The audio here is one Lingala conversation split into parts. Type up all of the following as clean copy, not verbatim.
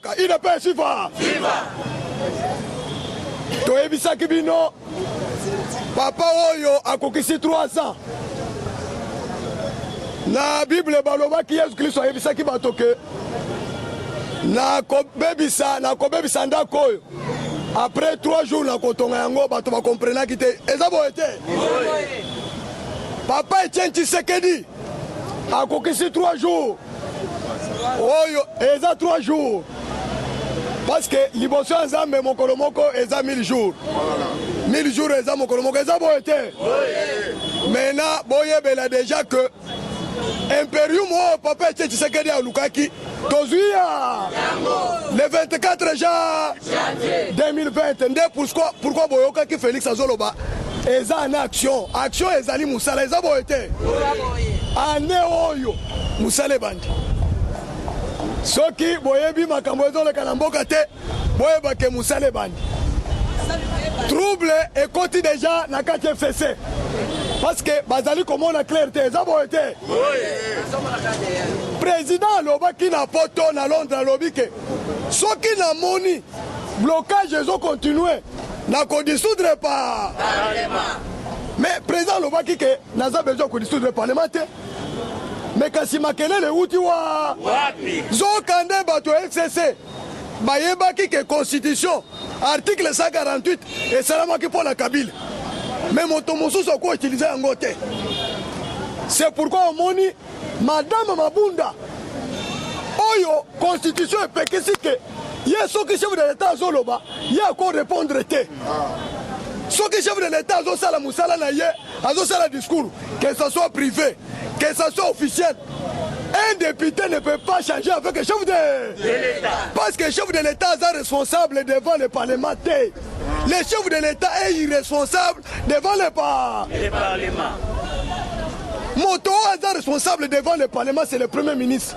mboka ina pe sifa toyebisaki bino papa oyo akokisi 3 ans na Bible balobaki Yesu Kristo ayebisaki bato ke nakobebisa ndako oyo après 3 jours nakotonga yango bato bakomprenaki te eza boye te papa Etienne Tshisekedi akokisi 3 jours oyo eza 3 jours parce que liboso ya Nzambe mokolo moko eza 1000 jours 1000 jours eza mokolo moko eza boye te maintenant boyebela déjà que imperium oyo papa Etienne Tshisekedi alukaki tozwia le 24 janvier 2020 nde pourquoi boyokaki Félix azoloba eza na action ezali musala eza boye te ane oyo musala ebandi soki boyebi makambo ezoleka na mboka te boyebake musala ebandi trouble ekoti deja na kati FCC parce que bazali komona clair te eza boye te président alobaki na poto na Londres alobi ke soki namoni blocage ezokontinue na kodissoudre par mais président alobaki ke naza besoin kodissoudre parlement te mais kasi makelele euti wapi zokande bato FCC bayebaki ke constitution article 148 esalamaki mpo na Kabila mais moto mosusu akoutilize yango te c'est pourquoi omoni madame Mabunda oyo constitution epekisi ke ye soki chef de l'état azoloba ye akorépondre te soki chef de l'état azosala musala na ye azosala discours que ça soit privé que ça soit officiel un député ne peut pas changer avec le chef de l'État. Parce que le chef de l'État est responsable devant le Parlement. Le chef de l'État est irresponsable devant le Parlement. Moto est responsable devant le Parlement, c'est le Premier ministre.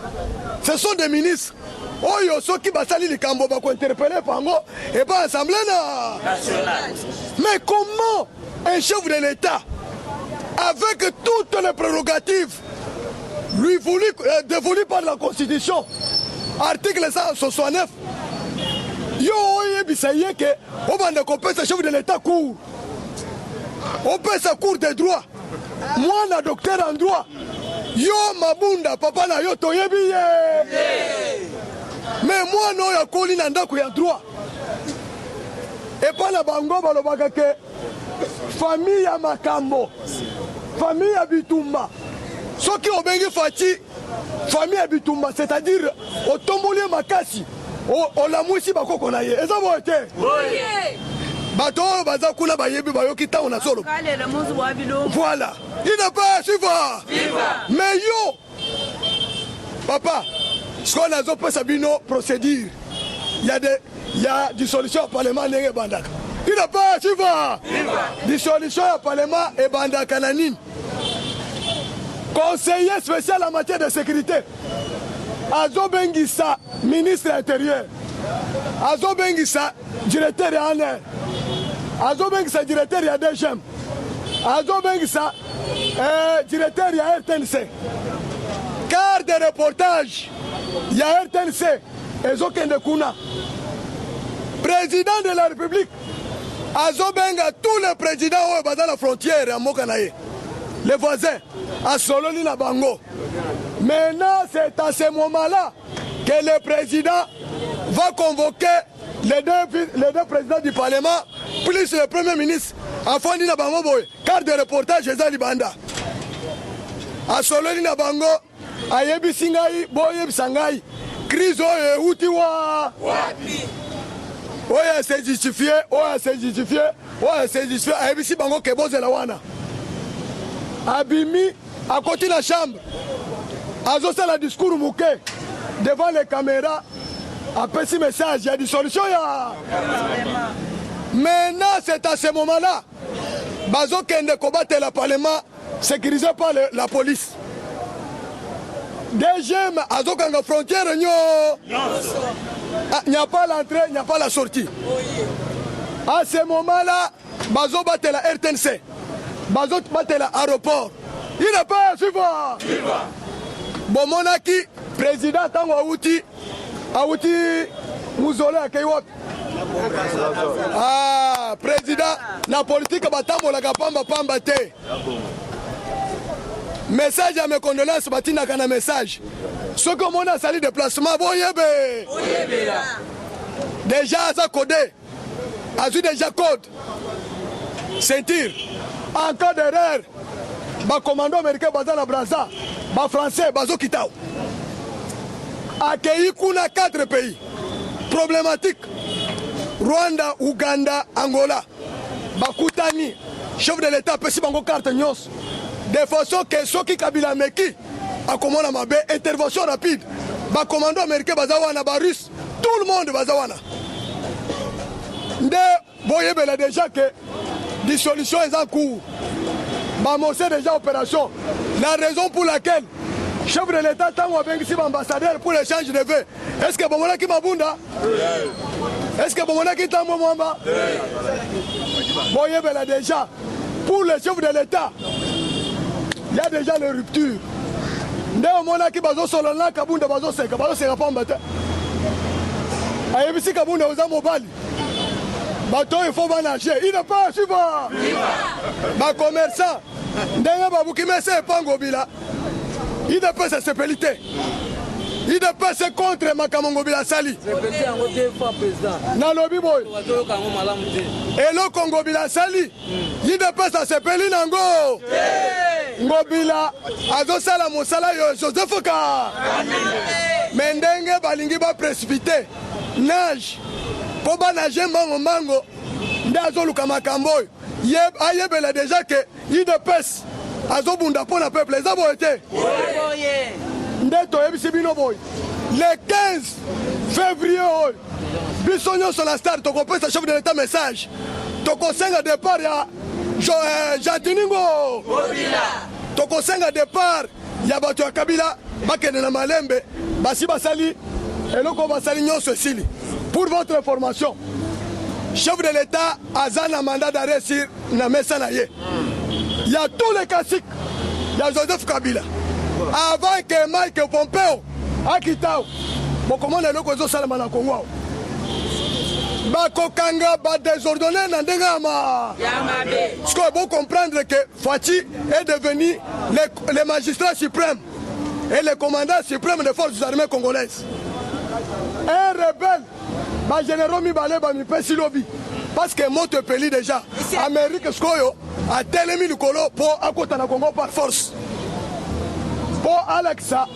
Ce sont des ministres. Oyo soki basali likambo bako interpeller pango et pas l'Assemblée nationale. Mais comment un chef de l'État avec toutes les prérogatives lui dévolu par la Constitution, article 169, yo oyebisa ye ke obanda kopesa chef de l'État cours, opesa cours de droit, moi na docteur en droit, yo Mabunda papa na yo toyebi ye, mais moi no ya koli na ndako ya droit, et pas na bango balobaka ke famille ya makambo, famille ya bitumba. Ce qui ont béni Fati, famille Abitumba, c'est-à-dire au tombolier Makasi, au la mouissi bako konaye. Et ça va être. Bato, baza kuna bayebi bayoki ta on a solo. Voilà. Il n'a pas suivre. Mais yo, papa, ce qu'on a zopé Sabino procédure. Il y a dissolution au Parlement et Bandaka. Il n'a pas suivre. Dissolution au Parlement et Bandaka Nanine. Conseiller spécial en matière de sécurité, Azo Bengissa, ministre intérieur, Azo Bengissa, directeur en air, Azo Bengissa, directeur à DGM, Azo Bengissa, directeur à RTNC. Car de reportage, il y a RTNC, Azo Kendekuna, président de la République, Azo Benga, tous les présidents dans la frontière à Mokanaye. Les voisins, à Soloni na Bango. Maintenant, c'est à ce moment-là que le président va convoquer les deux présidents du Parlement, plus le Premier ministre, afin de Bango Boy, car de reportage Ezali Banda. À Soloni na Bango, à Yebi Singaï, Boyeb Sangaï, crise et Outiwa. Oya c'est justifié, Oya c'est justifié, Oya c'est justifié, à Yebi Bango Keboze Lawana. Abimi à côté de la chambre, Azosa la discours mouké devant les caméras, a petit message, il y a des solutions. Maintenant, c'est à ce moment-là, Bazo Kende combattre le Parlement sécurisé par la police. Deuxième, Azokanga frontière, il n'y a pas l'entrée, il n'y a pas la sortie. À ce moment-là, Bazo batte la RTNC. Bazot batela aéroport. Il n'a pas suivre. Bon monaki président tango outi awuti muzole akei wapi? Ah, président na politique batambolaka pamba te. Message à mes condoléances batina kana message. Ce que mon a sali déplacement boyebe. Déjà ça codé. Azu déjà code. Sentir. En cas d'erreur, ba commando américain baza na Brazza, ba français bazo kitao. Accueilli kuna 4 pays problématiques. Rwanda, Ouganda, Angola. Bakutani, chef de l'État pesi bango carte nyos. De façon que Soki Kabila Meki a commandé ma intervention rapide. Ba commando américain bazawana ba russe, tout le monde bazawana. Nde boyebela déjà que dissolution est en cours. Ba moncer déjà opération. La raison pour laquelle chef de l'État tango abengisi ambassadeur pour l'échange de vœux. Est-ce que bomona ki mabunda? Est-ce que bomona ki tambo mwamba? Boyebela déjà pour le chef de l'État. Il y a déjà les ruptures. Nde omona ki bazo solana kabunda bazo seka pamba te. Ayebisi kabunda oza mobali. Bato il faut manager. Il n'est pas suivant. Ma commerçant. Ndenge babuki mese epango bila. Il ne peut se sepeliter. Il ne peut se contre Makamongo bila sali. Nalobi boy. Et le Congo bila sali. Il ne peut se sepelir nango. Ngobila azosala mosala yo Joseph Ka. Mendenge balingi ba précipité. Nage. Po ba nager mango. Ndazo luka makambo. Ayebela déjà que il ne peut azobunda pour le peuple. Ezabo été. Ndeto ebisi bino boy. Le 15 février, Bissonio sur la star, tu comprends, chef de l'État message. Tu conseilles à départ, il y a Jatiningo. Tu conseilles à départ, il y a Batu Kabila, Bakene na Malembe, Basi Basali, et l'Oko Basali Nyon Cecily. Pour votre information, chef de l'État a un mandat d'arrêt sur Namesa Naye. Il y a tous les classiques. Il y a Joseph Kabila. Avant que Mike Pompeo Akitao, bon comment les locaux salama na Congo. Bakokanga ba désordonné na ndengama. Ce qu'il faut comprendre que Fati est devenu le magistrat suprême et le commandant suprême des forces armées congolaises. Un rebelle, ba généraux mi balé ba mi pesi lobby parce que moto peli déjà. Amérique Skoyo a tellement le colo pour akota na Congo par force. Pour Alexa,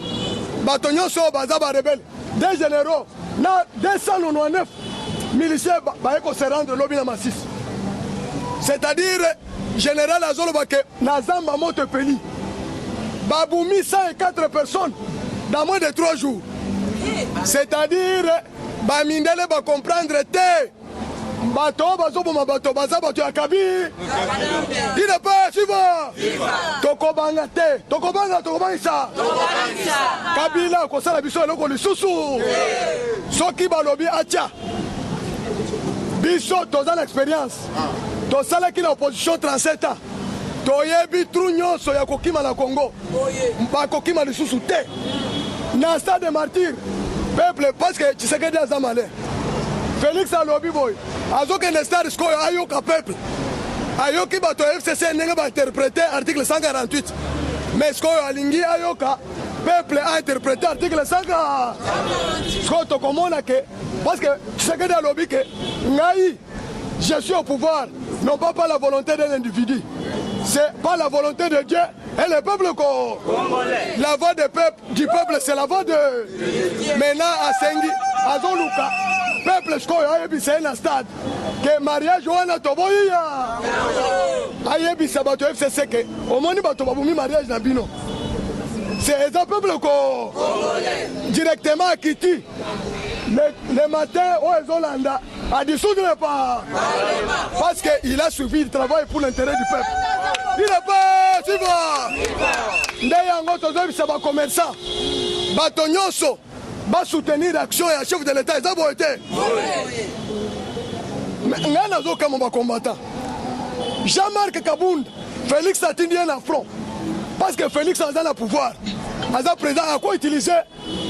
Batonio so bazaba rebelle, des généraux, na 299 miliciens se rendre lobby na massif. C'est-à-dire, général Azolobake, Nazamba moto peli, Baboumi 104 personnes dans moins de 3 jours. C'est-à-dire, Bamindele va comprendre te. Bato bazoboma bato baza bato ya kabi. Il n'est pas suivant. Tokobanga te. Tokobanga tokobangisa. Kabila kosala biso eloko lisusu. Soki balobi atia. Biso toza l'expérience. Tosala ki na opposition 37 ans. Toyebi tru nyonso ya kokima na Congo. Ba kokima lisusu te. Na stade de martyr. Peuple parce que tu sais que des amalais. Félix alobi boy. Azoke ne star skoyo ayoka peuple. Ayoki bato FCC nenge ba interpréter article 148. Mais skoyo alingi ayoka peuple a interprété article 148. Skoyo to komona ke parce que tu sais que dans lobby que ngai je suis au pouvoir non pas par la volonté d'un individu. C'est pas la volonté de Dieu et le peuple congolais. La voix du peuple c'est la voix de maintenant à Sengi Azoluka. Peuple skoyo ayebisa na stade que mariage wana toboya ayebisa bato FCC que omoni bato babumi mariage na bino c'est un peuple congolais directement à Kiti le matin au Ezolanda a dissoudre pas parce qu'il a suivi le travail pour l'intérêt du peuple. Il n'est pas suivant ndeyango tozobisa ba commerçant bato nyonso va soutenir l'action et la chef de l'État. Ils ont été. Mais il y a un combattant. Jean-Marc Kabound, Félix a tenu un affront. Parce que Félix a le pouvoir. À présent, à quoi utiliser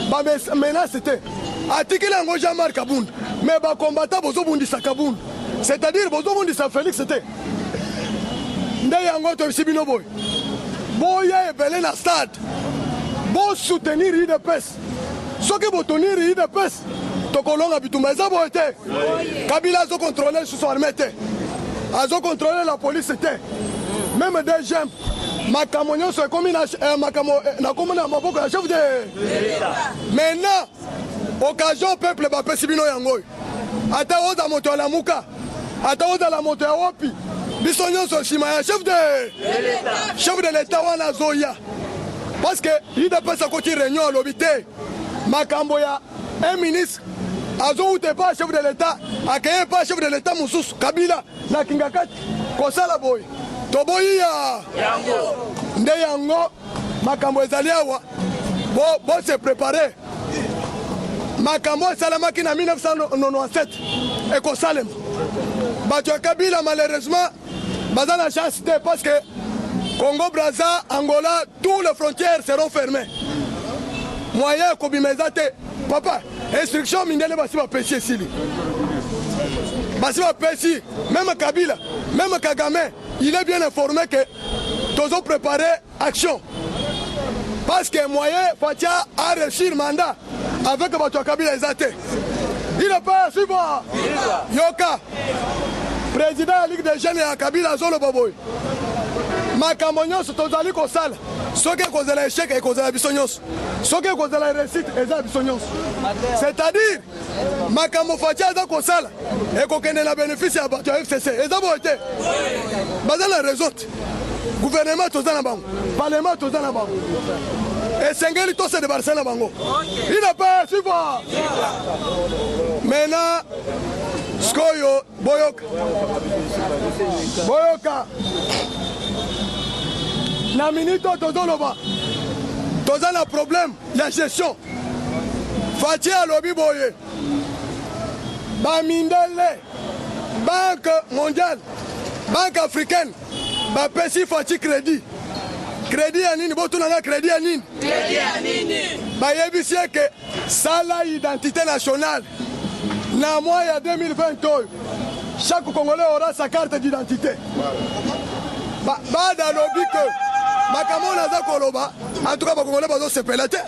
ma menace c'était atikeli yango Jean-Marc Kabunda mais bakombata bozobundisa Kabunda c'est-à-dire bozobundisa Félix te nde yango toyebisi bino boye boya ebele na stade bosoutenir UDPS soki botonir UDPS tokolonga bitumba eza boye te Kabila azokontrole lisusu arme te azokontrole la police te même des gens makambo nyonso ekomi nakomi na maboko ya chef de maintenant occasion peuple bapesi bino yango ata oza moto ya lamuka ata ozala moto ya wapi biso nyonso nsima ya chef de l'état wana azoya parce que UDPS akoti réunion alobi te makambo ya un ministre azowute pa chef de l'état akeye pa chef de l'état mosusu Kabila na kinga kati kosala boye toboyi ya nde yango makambo ezali awa bo se prépare makambo esalamaki na 1997 ekosalema bato ya Kabila malheureusement baza na chance te parce que Congo Brazza Angola tous les frontières seront fermées moyen ekobima eza te papa instruction mindele basi bapesi esili basi bapesi même Kabila même Kagame il est bien informé que tozo préparer action parce que moyen Fatia a réussir mandat avec bato ya Kabila eza te il est pas suivant yoka président ya Ligue des jeunes ya Kabila azoloba boye makambo nyonso tozali kosala soki ekozala échec ekozala biso nyonso soki ekozala réussite eza biso nyonso c'est-à-dire makambo Fatia aza kosala ekokende na bénéfice ya bato ya FCC eza boye te baza na raison te gouvernement toza na bango parlement toza na bango esengeli tose de barisa na bango ina pas suivant maintenant skoyo boyoka na minute tozoloba toza na problème ya gestion Fatia alobi boye bamindele banque mondiale banque africaine bapesi Fatia crédit ya nini botunanga crédit ya nini bayebisi eke sala identité nationale na mois ya 2020 oyo chaque Congolais aura sa carte d'identité bada alobi ke makambo naza koloba en tout cas bakongolais bazosepela te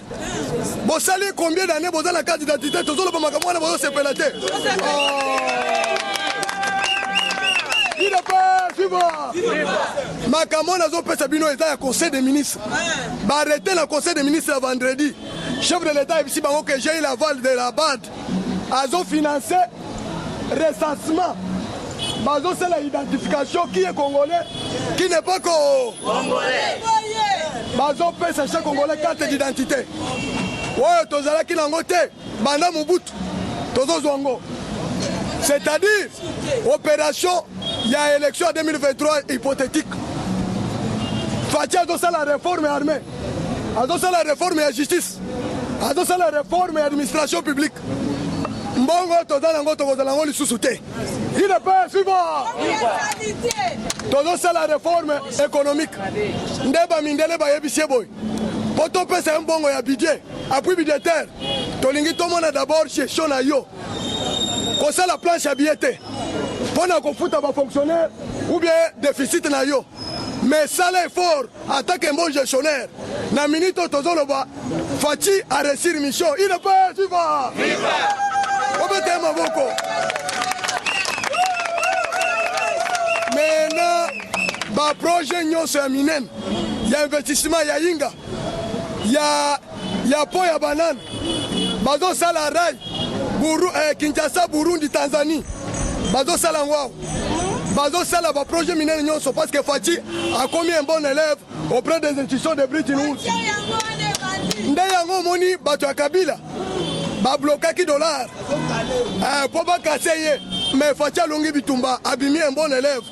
bosali combien d'années boza na carte d'identité tozoloba makambo wana bazosepela te il n'est pas suivant makambo nazopesa bino eza ya conseil des ministres baarrêté na conseil des ministres ya vendredi chef de l'état ebisi bango que j'ai eu l'aval de la BAD azofinancé recensement bazosala identification qui est congolais qui n'est pas congolais bazopesa chaque congolais carte d'identité oyo tozalaki nango te banda mobutu tozozwa ngo c'est-à-dire opération ya élection 2023 hypothétique Fatia azosala réforme armée azosala réforme ya justice azosala réforme ya administration publique mbongo toza nango tokozala nango lisusu te il n'est pas suivant tozosala réforme économique nde bamindele bayebisi boye po topesa mbongo ya budget appui budgétaire tolingi tomona d'abord gestion na yo kosala planche ya billet te mpo na kofuta bafonctionnaire ou bien déficit na yo mais sala effort en tant que bon gestionnaire na minute oyo tozoloba Fatia a réussir mission il n'est pas suivant obete maboko maintenant baprojet nyonso ya minene ya investissement ya yinga ya po ya banane bazosala rai Kinshasa Burundi Tanzanie bazosala ngwao bazosala baprojet minene nyonso parce que Fatia a commis un bon élève auprès des institutions de Bretton Woods nde yango moni bato ya Kabila bablokaki dollar po bakase ye mais Fatia alongi bitumba abimi un bon élève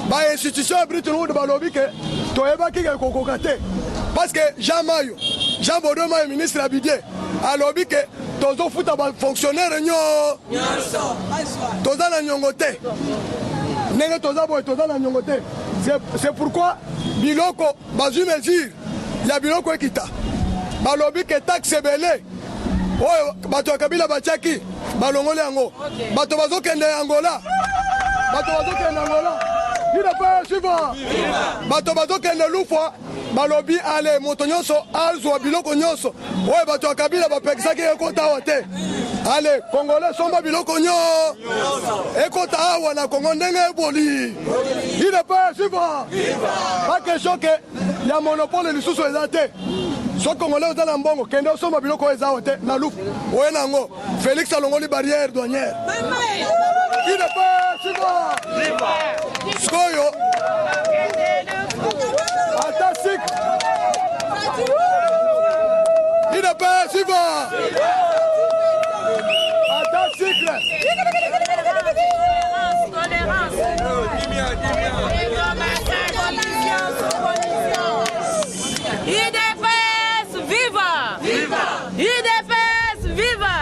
bainstitution ya Bretton Woods balobi ke toyebaki ke kokoka te parce que Jean Baudouin Mayo ministre ya budget alobi ke tozofuta bafonctionnaire nyonso toza na nyongo te ndenge toza boye toza na nyongo te c'est pourquoi biloko bazwi mesure ya biloko ekita balobi ke taxe ebele oyo bato ya Kabila batiaki balongole yango bato bazokende Angola il ne peut suivre bato bazokende Lufwa balobi ale moto nyonso azwa biloko nyonso oyo bato ya Kabila bapekisaki ekota awa te ale Congolais somba biloko nyonso ekota awa na Congo ndenge eboli il ne peut suivre pas question ke ya monopole lisusu eza te so Congolais oza na mbongo kende osomba biloko eza awa te na Lufwa oye nango Félix alongoli barrière douanière il ne peut suivre Skoyo Atasik il ne peut suivre Atasik IDPS viva! IDPS viva!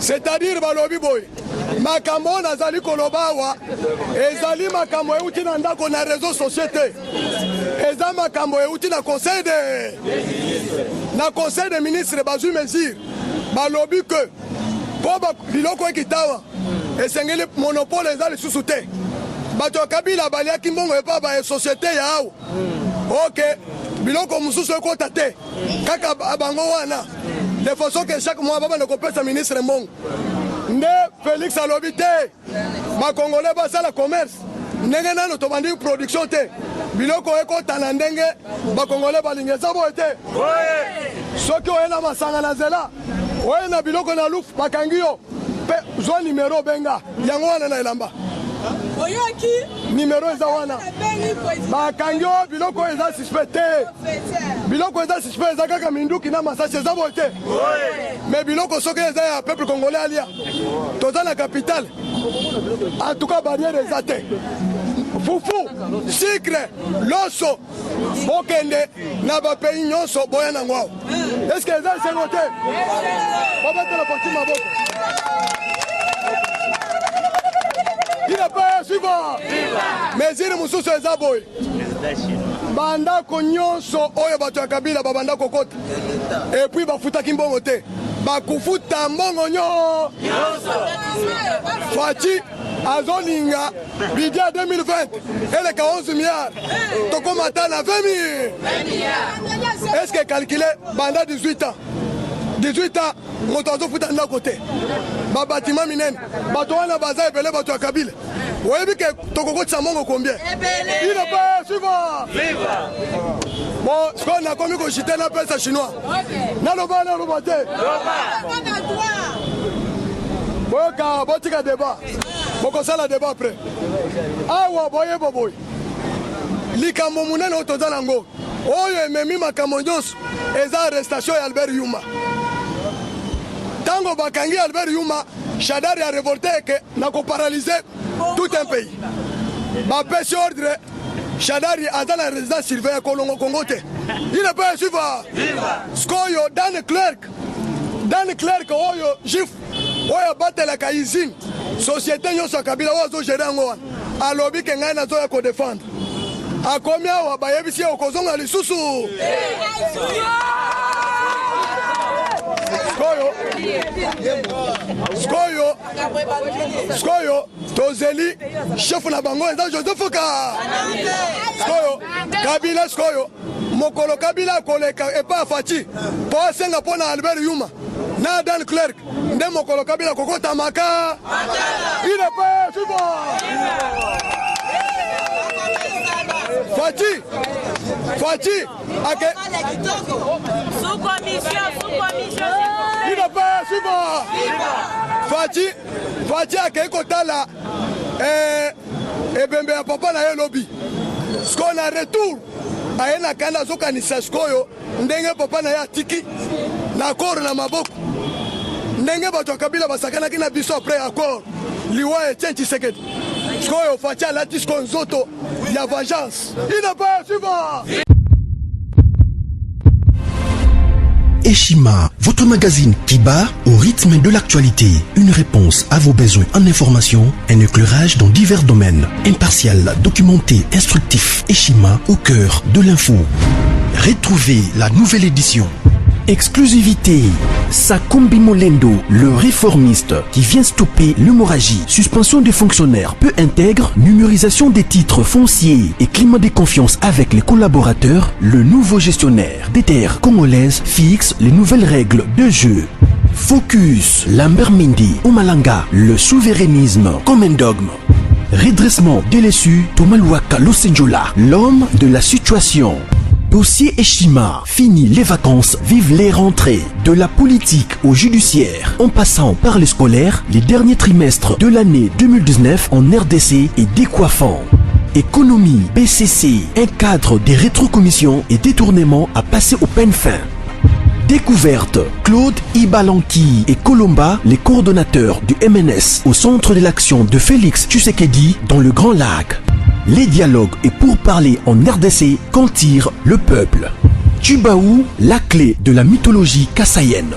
C'est-à-dire balobi boy makambo nazali kolobawa ezali makambo euti na ndako na réseau société eza makambo euti na conseil de ministre bazwi mesure balobi que po biloko ekitawa esengeli monopole eza lisusu te bato ya Kabila baliaki mbongo epa ba société ya awa ok biloko mosusu ekota te kaka bango wana de façon que chaque mois baba ne kopesa ministre mbongo nde Félix alobi te bakongolais basala commerce ndenge nano tobandi production te biloko ekota na ndenge bakongolais balingi eza boye te soki oye na masanga na nzela oye na biloko na Lufwa bakangi yo mpe zwa nimero benga yango wana na elamba nimero eza wana bakangi yo biloko eza suspect te biloko eza suspect eza kaka minduki na masasi eza boye te mais biloko soki eza ya peuple congolais alia toza na capitale en tout cas barrière eza te fufu sucre loso bokende na bapays nyonso boya nango awa est ce que eza esengo te bobatela parti maboko il ne peut suivre mesure mosusu eza boye bandako nyonso oyo bato ya Kabila babanda kokota epuis bafutaki mbongo te bakufuta mbongo nyonso Fachi azolinga budget 2020 eleka 11 milliards tokomata na 20 000 est-ce que calculé banda 18 ans moto azofuta ndako te babatima minene bato wana baza ebele bato ya Kabila oyebi ke tokokotisa mbongo combien il ne peut suivre bon sikoyo nakomi koshite na pesa chinois naloba te boyoka botika débat bokosala débat après awa boyeba boye likambo monene oyo toza nango oyo ememi makambo nyonso eza arrestation ya Albert Yuma tango bakangi Albert Yuma Shadari a révolté que na ko paralyser tout un pays bapesi ordre Shadari aza na résidence surveillée Kolongo Congo te il ne peut suivre skoyo Dan Clerc oyo jif oyo batelaka usine société nyonso ya Kabila oyo azogere yango wana alobi ke ngai nazoya kodefendre akomi awa bayebisi ye okozonga lisusu Skoyo tozeli chef na bango eza Joseph Ka skoyo Kabila skoyo mokolo Kabila koleka epa Fachi po asenga pona Albert Yuma na Dan Clerc nde mokolo Kabila kokota maka il ne peut suivre Fachi ake sous commission il ne peut suivre Fachi ake kotala ebembe ya papa na ye lobi sko na retour aye na kanda azokanisa skoyo ndenge papa na ye atiki na koro na maboko ndenge bato ya Kabila basakanaki na biso après accord liwa Etienne Tshisekedi skoyo Fachi alati sko nzoto ya vengeance il ne peut suivre Eshima, votre magazine qui bat au rythme de l'actualité. Une réponse à vos besoins en information, un éclairage dans divers domaines. Impartial, documenté, instructif. Eshima au cœur de l'info. Retrouvez la nouvelle édition Exclusivité. Sakumbi Molendo, le réformiste qui vient stopper l'hémorragie, suspension des fonctionnaires peu intègre, numérisation des titres fonciers et climat de confiance avec les collaborateurs, le nouveau gestionnaire des terres congolaises fixe les nouvelles règles de jeu. Focus, Lambert Mindi, Omalanga, le souverainisme comme un dogme. Redressement délaissé, Tomaluaka Losenjola, l'homme de la situation. Dossier Eshima, fini les vacances, vive les rentrées. De la politique au judiciaire, en passant par les scolaires, les derniers trimestres de l'année 2019 en RDC est décoiffant. Économie, BCC, un cadre des rétrocommissions et détournements à passer au peine fin. Découverte, Claude Ibalanki et Colomba, les coordonnateurs du MNS au centre de l'action de Félix Tshisekedi dans le Grand Lac. Les dialogues et pourparlers en RDC qu'en tire le peuple. Tubaou, la clé de la mythologie kassaïenne.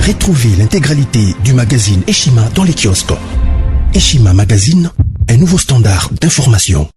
Retrouvez l'intégralité du magazine Eshima dans les kiosques. Eshima Magazine, un nouveau standard d'information.